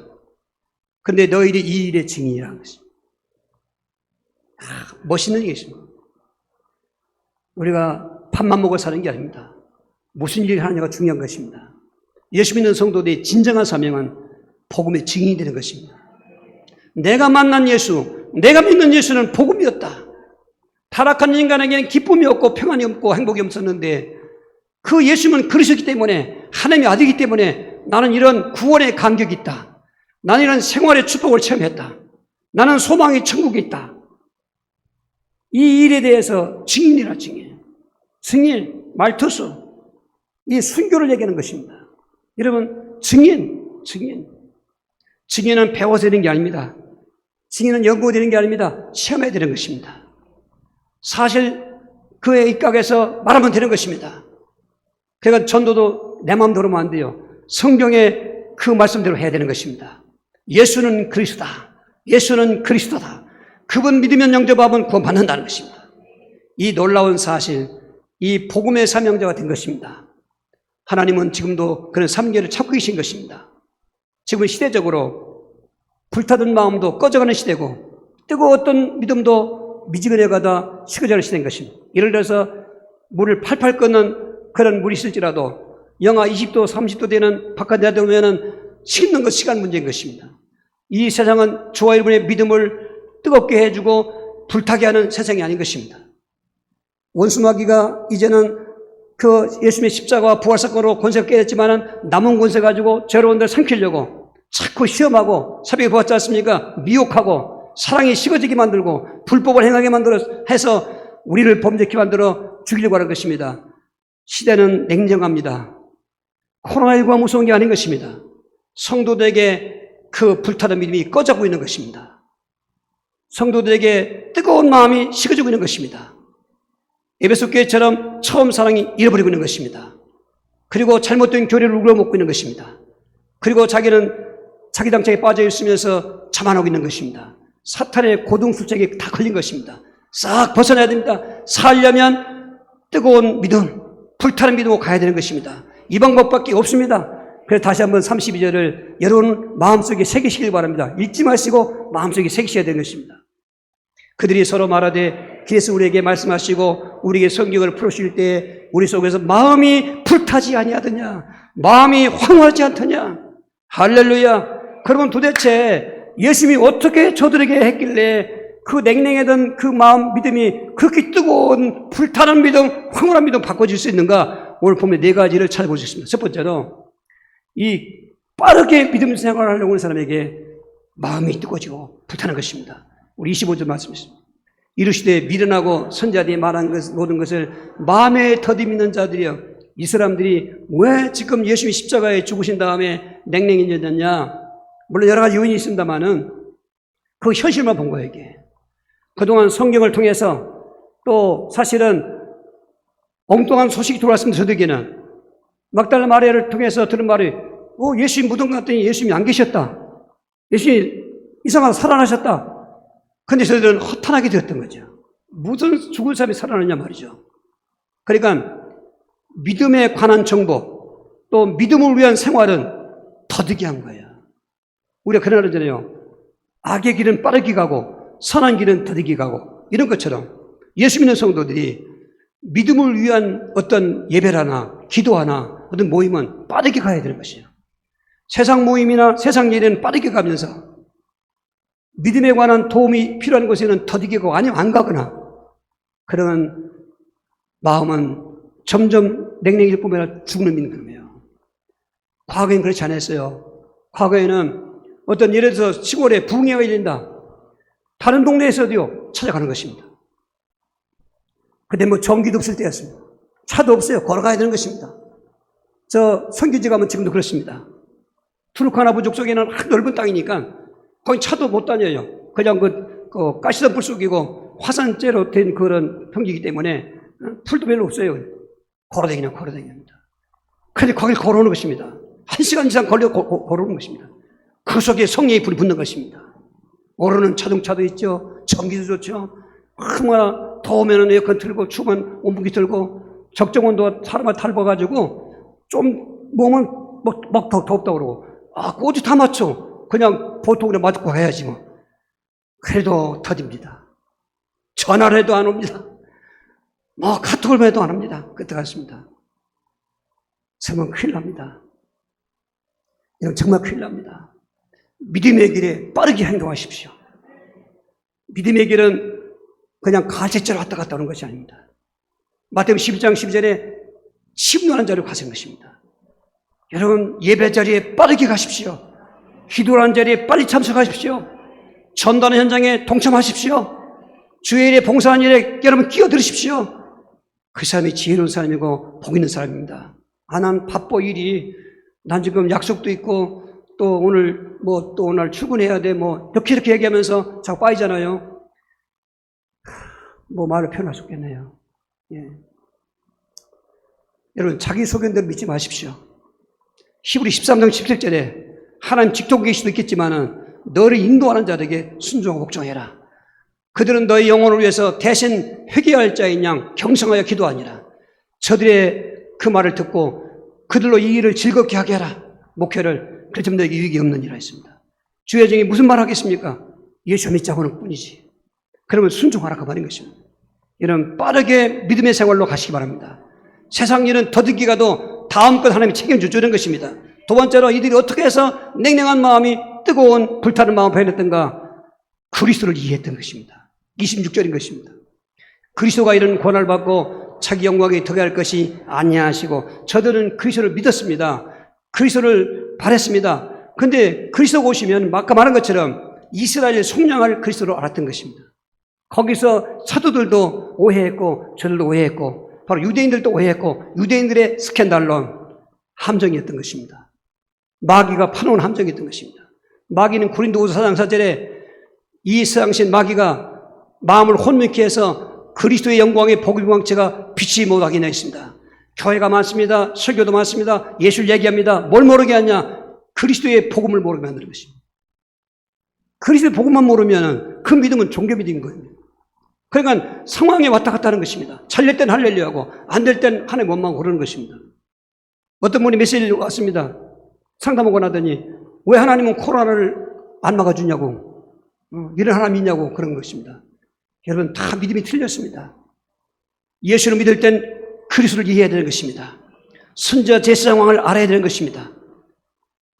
근데 너희들이 이 일의 증인이라는 것입니다. 멋있는 얘기입니다. 우리가 밥만 먹어 사는 게 아닙니다. 무슨 일을 하느냐가 중요한 것입니다. 예수 믿는 성도들의 진정한 사명은 복음의 증인이 되는 것입니다. 내가 만난 예수, 내가 믿는 예수는 복음이었다. 타락한 인간에게는 기쁨이 없고 평안이 없고 행복이 없었는데 그 예수님은 그러셨기 때문에 하나님의 아들이기 때문에 나는 이런 구원의 감격이 있다. 나는 이런 생활의 축복을 체험했다. 나는 소망의 천국이 있다. 이 일에 대해서 증인이라 증인. 증인, 말투수. 이 순교를 얘기하는 것입니다. 여러분, 증인. 증인은 배워서 되는 게 아닙니다. 증인은 연구되는 게 아닙니다. 체험해야 되는 것입니다. 사실 그의 입각에서 말하면 되는 것입니다. 그러니까 전도도 내 마음대로 하면 안 돼요. 성경의 그 말씀대로 해야 되는 것입니다. 예수는 그리스도다. 예수는 그리스도다. 그분 믿으면 영접하면 구원받는다는 것입니다. 이 놀라운 사실, 이 복음의 사명자가 된 것입니다. 하나님은 지금도 그런 삼계를 찾고 계신 것입니다. 지금 시대적으로 불타던 마음도 꺼져가는 시대고 뜨거웠던 믿음도 미지근해가다 식어져가는 시대인 것입니다. 예를 들어서 물을 팔팔 끓는 그런 물이 있을지라도 영하 20도, 30도 되는 바깥에 나오면은 식는 것 시간 문제인 것입니다. 이 세상은 저와 여러분의 믿음을 뜨겁게 해주고 불타게 하는 세상이 아닌 것입니다. 원수마귀가 이제는 그 예수님의 십자가와 부활사건으로 권세가 깨졌지만은 남은 권세 가지고 여러분들 삼키려고 자꾸 시험하고 새벽에 보았지 않습니까? 미혹하고 사랑이 식어지게 만들고 불법을 행하게 만들어 해서 우리를 범죄케 만들어 죽이려고 하는 것입니다. 시대는 냉정합니다. 코로나19가 무서운 게 아닌 것입니다. 성도들에게 그 불타는 믿음이 꺼져가고 있는 것입니다. 성도들에게 뜨거운 마음이 식어지고 있는 것입니다. 에베소 교회처럼 처음 사랑이 잃어버리고 있는 것입니다. 그리고 잘못된 교리를 우러먹고 있는 것입니다. 그리고 자기는 자기 당착에 빠져 있으면서 자만하고 있는 것입니다. 사탄의 고등술책에 다 걸린 것입니다. 싹 벗어나야 됩니다. 살려면 뜨거운 믿음, 불타는 믿음으로 가야 되는 것입니다. 이 방법밖에 없습니다. 그래서 다시 한번 32절을 여러분 마음속에 새기시길 바랍니다. 읽지 마시고 마음속에 새기셔야 되는 것입니다. 그들이 서로 말하되 그래서 우리에게 말씀하시고 우리에게 성경을 풀어주실 때에 우리 속에서 마음이 불타지 아니하더냐, 마음이 황홀하지 않더냐. 할렐루야. 그러면 도대체 예수님이 어떻게 저들에게 했길래 그 냉랭하던 그 마음 믿음이 그렇게 뜨거운 불타는 믿음, 황홀한 믿음 바꿔줄 수 있는가? 오늘 보면 네 가지를 찾아볼 수 있습니다. 첫 번째로 이 빠르게 믿음 생활을 하려고 하는 사람에게 마음이 뜨거워지고 불타는 것입니다. 우리 25절 말씀이십니다. 이르시되 미련하고 선자들이 말한 모든 것을 마음에 더디 믿는 자들이여, 이 사람들이 왜 지금 예수님이 십자가에 죽으신 다음에 냉랭해졌냐? 물론 여러 가지 요인이 있습니다만은 그 현실만 본 거예요. 이게 그동안 성경을 통해서 또 사실은 엉뚱한 소식이 돌아왔습니다. 저들에게는 막달라 마리아를 통해서 들은 말이 예수님 무덤 갔더니 예수님이 안 계셨다. 예수님이 이상하게 살아나셨다. 근데 저들은 허탄하게 되었던 거죠. 무슨 죽을 사람이 살아나냐 말이죠. 그러니까 믿음에 관한 정보, 또 믿음을 위한 생활은 더디게 한 거예요. 우리가 그런 말 하잖아요. 악의 길은 빠르게 가고 선한 길은 더디게 가고, 이런 것처럼 예수 믿는 성도들이 믿음을 위한 어떤 예배라나 기도하나 어떤 모임은 빠르게 가야 되는 것이에요. 세상 모임이나 세상 일에는 빠르게 가면서 믿음에 관한 도움이 필요한 곳에는 더디게 가고 아니면 안 가거나, 그런 마음은 점점 냉랭해질 뿐만 죽는 믿음이에요. 과거에는 그렇지 않았어요. 과거에는 어떤 예를 들어서 시골에 부흥회가 열린다. 다른 동네에서도요 찾아가는 것입니다. 그때 뭐 전기도 없을 때였습니다. 차도 없어요. 걸어가야 되는 것입니다. 저 선교지 가면 지금도 그렇습니다. 투르카나 부족 쪽에는 넓은 땅이니까 거기 차도 못 다녀요. 그냥 그 가시덤불 속이고 화산재로 된 그런 평지이기 때문에 풀도 별로 없어요. 걸어다닙니다. 그런데 거길 걸어오는 것입니다. 1시간 이상 걸어오는 것입니다. 그 속에 성령의 불이 붙는 것입니다. 오르는 자동차도 있죠. 전기도 좋죠. 얼마나 더우면 에어컨 틀고 추우면 온풍기 틀고 적정 온도 사람을 탈봐가지고 좀 몸은 막 더 덥다고 그러고, 꼬지 다 맞춰. 그냥 보통 그냥 맞고 가야지 뭐. 그래도 터집니다. 전화를 해도 안 옵니다. 뭐 카톡을 해도 안 합니다. 그때 같습니다. 정말 큰일 납니다. 이건 정말 큰일 납니다. 믿음의 길에 빠르게 행동하십시오. 믿음의 길은 그냥 가시처럼 왔다 갔다 하는 것이 아닙니다. 마태복음 11장 12절에 침노하는 자를 가진 것입니다. 여러분, 예배 자리에 빠르게 가십시오. 기도하는 자리에 빨리 참석하십시오. 전도하는 현장에 동참하십시오. 주의 일에 봉사하는 일에 여러분 끼어들으십시오. 그 사람이 지혜로운 사람이고 복 있는 사람입니다. 난 바빠 일이, 난 지금 약속도 있고 또 오늘 또 오늘 출근해야 돼 이렇게 얘기하면서 자꾸 빠지잖아요. 말을 표현할 수 없겠네요. 예. 여러분, 자기 소견대로 믿지 마십시오. 히브리 13장 17절에 하나님 직접 계실 수도 있겠지만은 너를 인도하는 자들에게 순종하고 복종해라. 그들은 너의 영혼을 위해서 대신 회개할 자인 양 경성하여 기도하니라. 저들의 그 말을 듣고 그들로 이 일을 즐겁게 하게 하라. 목회를 그렇지만 너에게 유익이 없느니라 했습니다. 주의 정이 무슨 말 하겠습니까? 예수 믿자고 하는 뿐이지. 그러면 순종하라 그 말인 것입니다. 이런 빠르게 믿음의 생활로 가시기 바랍니다. 세상 일은 더듬기 가도 다음 것 하나님이 책임주는 것입니다. 두 번째로 이들이 어떻게 해서 냉랭한 마음이 뜨거운 불타는 마음을 표현했던가? 그리스도를 이해했던 것입니다. 26절인 것입니다. 그리스도가 이런 권한을 받고 자기 영광에 들어갈 것이 아니하시고 저들은 그리스도를 믿었습니다. 그리스도를 바랬습니다. 그런데 그리스도가 오시면 아까 말한 것처럼 이스라엘 속량할 그리스도를 알았던 것입니다. 거기서 사도들도 오해했고 저들도 오해했고 바로 유대인들도 오해했고 유대인들의 스캔들론 함정이었던 것입니다. 마귀가 파놓은 함정이었던 것입니다. 마귀는 고린도후서 4장 4절에 이 세상신 마귀가 마음을 혼미케 해서 그리스도의 영광의 복음의 광채가 빛이 못하게 되어 있습니다. 교회가 많습니다. 설교도 많습니다. 예수를 얘기합니다. 뭘 모르게 하냐? 그리스도의 복음을 모르게 만드는 것입니다. 그리스도의 복음만 모르면 그 믿음은 종교 믿음인 거예요. 그러니까 상황에 왔다 갔다 하는 것입니다. 잘 될 땐 할렐루야하고 안 될 땐 하나님 원망하고 그러는 것입니다. 어떤 분이 메시지를 왔습니다. 상담하고 나더니 왜 하나님은 코로나를 안 막아주냐고 이런 하나님이 있냐고 그런 것입니다. 여러분 다 믿음이 틀렸습니다. 예수를 믿을 땐 그리스도를 이해해야 되는 것입니다. 선지자 제사장왕을 알아야 되는 것입니다.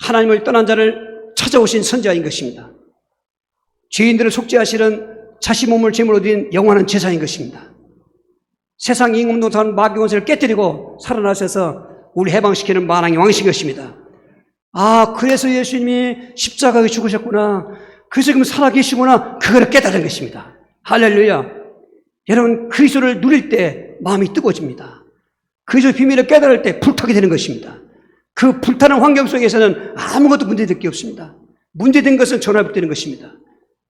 하나님을 떠난 자를 찾아오신 선지자인 것입니다. 죄인들을 속죄하시는 자신 몸을 제물로 드린 영원한 제사인 것입니다. 세상 임금도 단 마귀 권세를 깨뜨리고 살아나셔서 우리 해방시키는 만왕의 왕이신 것입니다. 그래서 예수님이 십자가에 죽으셨구나. 그래서 지금 살아계시구나. 그거를 깨달은 것입니다. 할렐루야. 여러분 그리스도를 누릴 때 마음이 뜨거워집니다. 그리스도의 비밀을 깨달을 때 불타게 되는 것입니다. 그 불타는 환경 속에서는 아무것도 문제될 게 없습니다. 문제된 것은 전화복되는 것입니다.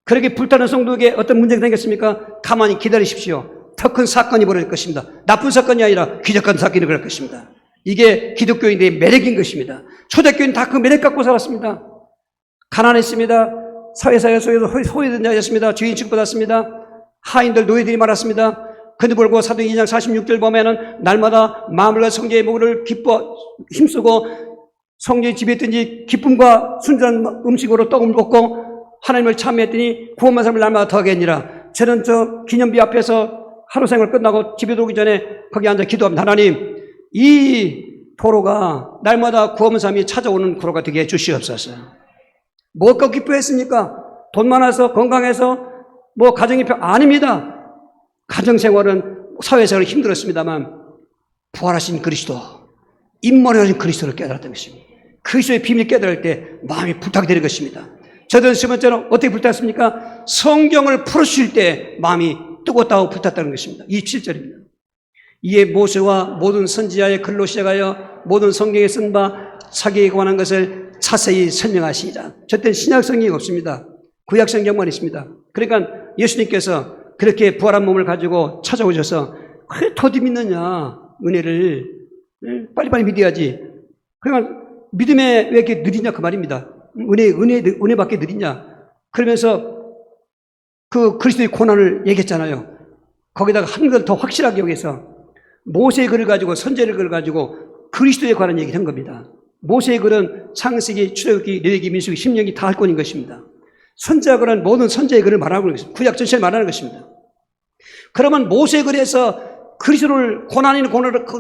그렇게 불타는 성도에게 어떤 문제가 생겼습니까? 가만히 기다리십시오. 더 큰 사건이 벌어질 것입니다. 나쁜 사건이 아니라 기적한 사건이 그럴 것입니다. 이게 기독교인들의 매력인 것입니다. 초대교인은 다 그 매력 갖고 살았습니다. 가난했습니다. 사회사회 속에서 소외된 자였습니다. 죄인 취급받았습니다. 하인들 노예들이 많았습니다. 그런데 불구하고 사도행전 2장 46절 보면은 날마다 마음과 성제의 목을 힘쓰고 성제의 집에 있든지 기쁨과 순전한 음식으로 떡을 먹고 하나님을 참여했더니 구원만 사람을 날마다 더하겠니라. 저는 저 기념비 앞에서 하루 생활 끝나고 집에 오기 전에 거기 앉아 기도합니다. 하나님, 이 도로가 날마다 구원만 사람이 찾아오는 도로가 되게 해주시옵소서. 뭐가 기뻐했습니까? 돈 많아서 건강해서 가정이 아닙니다. 가정생활은 사회생활은 힘들었습니다만 부활하신 그리스도, 임머리하신 그리스도를 깨달았던 것입니다. 그리스도의 비밀을 깨달을 때 마음이 불타게 되는 것입니다. 저들은 세 번째로 어떻게 불탔습니까? 성경을 풀어주실 때 마음이 뜨겁다고 불탔다는 것입니다. 27절입니다. 이에 모세와 모든 선지자의 글로 시작하여 모든 성경에 쓴 바 사기에 관한 것을 자세히 설명하시니라. 저때는 신약 성경이 없습니다. 구약 성경만 있습니다. 그러니까 예수님께서 그렇게 부활한 몸을 가지고 찾아오셔서 왜 더디 믿느냐 은혜를 빨리빨리 믿어야지. 그러니까 믿음에 왜 이렇게 느리냐 그 말입니다. 은혜밖에 느리냐. 그러면서 그 그리스도의 고난을 얘기했잖아요. 거기다가 한 걸 더 확실하게 여기서 모세의 글을 가지고 선지자의 글을 가지고 그리스도에 관한 얘기를 한 겁니다. 모세의 글은 창세기, 출애굽기, 레위기, 민수기, 신명기 다 할 권인 것입니다. 선지자 글은 모든 선지자의 글을 말하는 것입니다. 구약 전체를 말하는 것입니다. 그러면 모세의 글에서 그리스도를 고난이는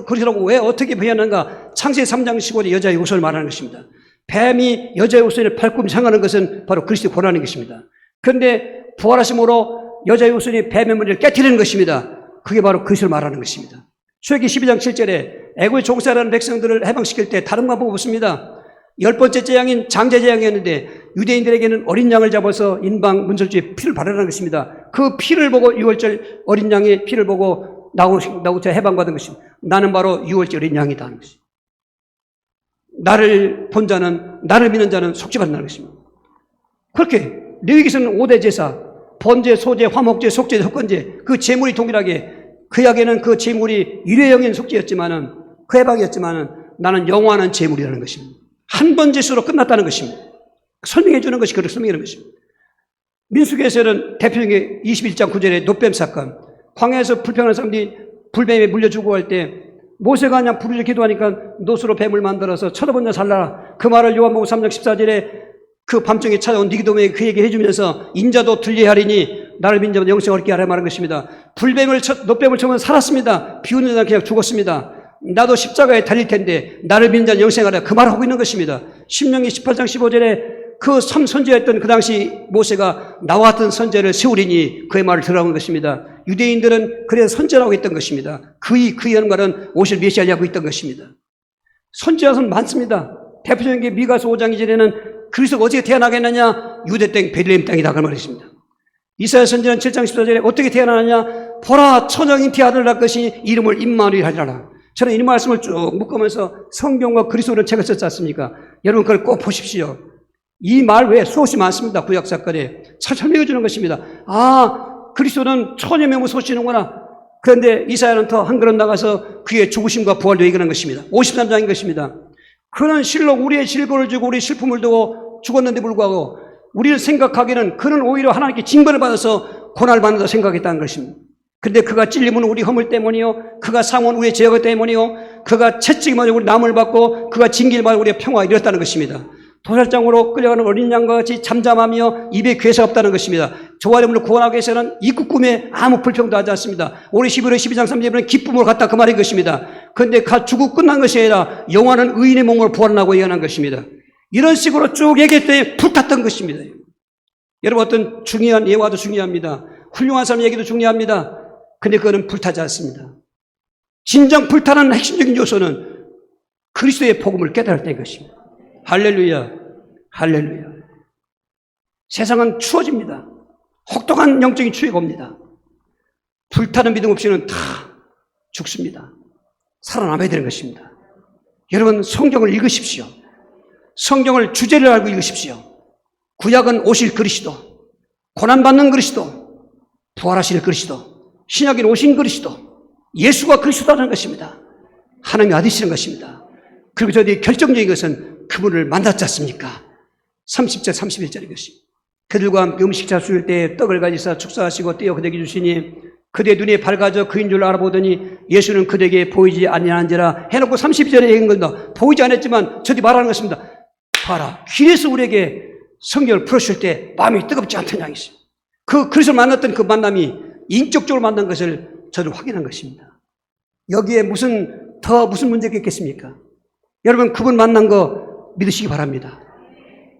그리스도라고 왜 어떻게 표현하는가? 창세기 3장 15절 여자의 후손을 말하는 것입니다. 뱀이 여자의 후손을 발꿈 향하는 것은 바로 그리스도의 고난인 것입니다. 그런데 부활하심으로 여자의 후손이 뱀의 머리를 깨트리는 것입니다. 그게 바로 그리스도를 말하는 것입니다. 출애굽기 12장 7절에 애굽에 종살이하는 백성들을 해방시킬 때 다른 방법 없습니다. 10번째 재앙인 장제재앙이었는데 유대인들에게는 어린 양을 잡아서 인방 문설주에 피를 바르라는 것입니다. 그 피를 보고 유월절 어린 양의 피를 보고 나고자 해방받은 것입니다. 나는 바로 유월절 어린 양이다 하는 것입니다. 나를 본 자는, 나를 믿는 자는 속죄받는다는 것입니다. 그렇게 레위기서는 5대 제사, 번제, 소제, 화목제, 속죄, 속건제, 그 제물이 동일하게, 그에게는 그 제물이 일회용인 속죄였지만은, 그 해방이었지만은 나는 영원한 제물이라는 것입니다. 한 번 제수로 끝났다는 것입니다. 설명해 주는 것이 그렇게 설명하는 것입니다. 민수기에서는 대표적인 21장 9절의 놋뱀 사건, 광야에서 불평하는 사람들이 불뱀에 물려 죽어갈 때 모세가 그냥 부르짖어 기도하니까 놋으로 뱀을 만들어서 쳐다본 자 살라라. 그 말을 요한복음 3장 14절에 그 밤중에 찾아온 니고데모에게 그에게 해주면서 인자도 들려야 하리니 나를 믿는 자마다 영생을 얻게 하라 말한 것입니다. 놋뱀을 쳐면 살았습니다. 비웃는 자는 그냥 죽었습니다. 나도 십자가에 달릴 텐데 나를 믿는 자는 영생하라. 그 말을 하고 있는 것입니다. 신명기 18장 15절에 그 선지자였던 그 당시 모세가 나와 같은 선지자를 세우리니 그의 말을 들어온 것입니다. 유대인들은 그래서 선지자라고 했던 것입니다. 그의 하는 말은 오실 메시아라고 했던 것입니다. 선지자는 많습니다. 대표적인 게 미가서 5장 2절에는 그리스도가 어떻게 태어나겠느냐? 유대 땅 베들레헴 땅이다 그 말이십니다. 이사야 선지자는 7장 14절에 어떻게 태어나느냐? 보라 처녀 잉태 아들을 낳을 것이 이름을 임마누엘 하리라. 저는 이 말씀을 쭉 묶으면서 성경과 그리스도를 책을 썼지 않습니까? 여러분 그걸 꼭 보십시오. 이 말 외에 수없이 많습니다. 구약 사건에 잘 설명해 주는 것입니다. 아, 그리스도는 처녀 명을 소시는구나. 그런데 이사야는 더 한 걸음 나가서 그의 죽으심과 부활도 얘기하는 것입니다. 53장인 것입니다. 그는 실로 우리의 실고를 주고 우리의 슬픔을 두고 죽었는데 불구하고 우리를 생각하기에는 그는 오히려 하나님께 징벌을 받아서 고난을 받는다 생각했다는 것입니다. 그런데 그가 찔림은 우리 허물 때문이요, 그가 상은 우리의 죄악 때문이요, 그가 채찍을 맞아 우리 남을 받고 그가 징계를 받아 우리의 평화가 이뤘다는 것입니다. 도살장으로 끌려가는 어린 양과 같이 잠잠하며 입에 괴사 없다는 것입니다. 저와 여러분을 구원하기 위해서는 이국 꿈에 아무 불평도 하지 않습니다. 올해 11월 12장 3절에는 기쁨으로 갔다 그 말인 것입니다. 그런데 죽고 끝난 것이 아니라 영원한 의인의 몸으로 부활하고 예언한 것입니다. 이런 식으로 쭉 얘기했더니 불탔던 것입니다. 여러분 어떤 중요한 예화도 중요합니다. 훌륭한 사람 얘기도 중요합니다. 근데 그거는 불타지 않습니다. 진정 불타는 핵심적인 요소는 그리스도의 복음을 깨달을 때인 것입니다. 할렐루야, 할렐루야. 세상은 추워집니다. 혹독한 영적인 추위가 옵니다. 불타는 믿음 없이는 다 죽습니다. 살아남아야 되는 것입니다. 여러분 성경을 읽으십시오. 성경을 주제를 알고 읽으십시오. 구약은 오실 그리스도, 고난받는 그리스도, 부활하실 그리스도, 신약인 오신 그리스도, 예수가 그리스도라는 것입니다. 하나님의 아들이시는 것입니다. 그리고 저희 결정적인 것은 그분을 만났지 않습니까? 30절 31절인 것입니다. 그들과 함께 음식 잡수실 때 떡을 가지사 축사하시고 떼어 그들에게 주시니 그대 눈에 밝아져 그인 줄 알아보더니 예수는 그들에게 보이지 아니하는지라 해놓고 32절에 얘기한 겁니다. 보이지 않았지만 저들이 말하는 것입니다. 봐라, 길에서 우리에게 성경을 풀어줄 때 마음이 뜨겁지 않던 양이었습니다. 그 그리스도를 만났던 그 만남이 인격적으로 만난 것을 저는 확인한 것입니다. 여기에 무슨 문제가 있겠습니까? 여러분 그분 만난 거 믿으시기 바랍니다.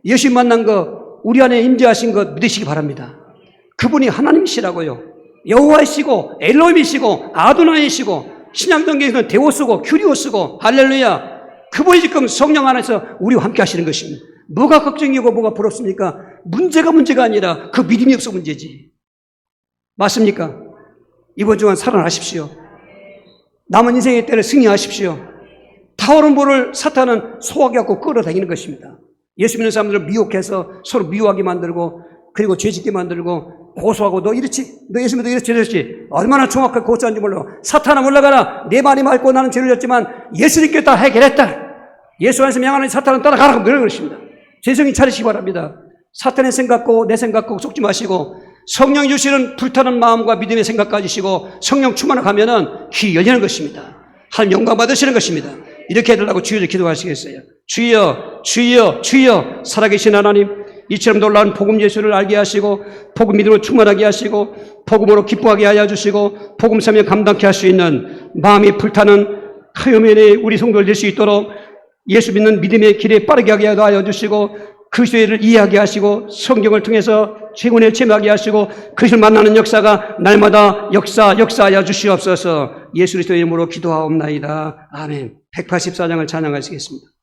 예수 만난 거 우리 안에 임재하신 것 믿으시기 바랍니다. 그분이 하나님이시라고요. 여호와이시고 엘로힘이시고 아도나이시고 신약성경에서는 데오스고 큐리오스고 할렐루야. 그분이 지금 성령 안에서 우리와 함께 하시는 것입니다. 뭐가 걱정이고 뭐가 부럽습니까? 문제가 아니라 그 믿음이 없어 문제지. 맞습니까? 이번 주간 살아나십시오. 남은 인생의 때를 승리하십시오. 타오른 불을 사탄은 소화기 갖고 끌어다니는 것입니다. 예수 믿는 사람들을 미혹해서 서로 미워하게 만들고 그리고 죄짓게 만들고 고소하고 너 이렇지? 너 예수 믿어 이렇지 저렇지? 얼마나 정확하게 고소한지 몰라. 사탄아 올라가라. 내 말이 맑고 나는 죄를 졌지만 예수님께 다 해결했다. 예수 안에서 명하는 사탄은 따라가라고 그런 것입니다. 죄성이 차리시기 바랍니다. 사탄의 생각고 내 생각고 속지 마시고 성령 주시는 불타는 마음과 믿음의 생각 가지시고 성령 충만을 가면은 길이 열리는 것입니다. 하나님 영광 받으시는 것입니다. 이렇게 해달라고 주여 기도하시겠어요? 주여, 주여, 주여, 살아계신 하나님, 이처럼 놀라운 복음 예수를 알게 하시고 복음 믿음으로 충만하게 하시고 복음으로 기뻐하게 하여 주시고 복음 사명 감당케 할 수 있는 마음이 불타는 하여면에 우리 성도를 될 수 있도록 예수 믿는 믿음의 길에 빠르게 하게 하여 주시고 그리스도를 이해하게 하시고 성경을 통해서 최고의 체험하게 하시고 그리스도를 만나는 역사가 날마다 역사하여 주시옵소서. 예수 그리스도의 이름으로 기도하옵나이다. 아멘. 184장을 찬양하시겠습니다.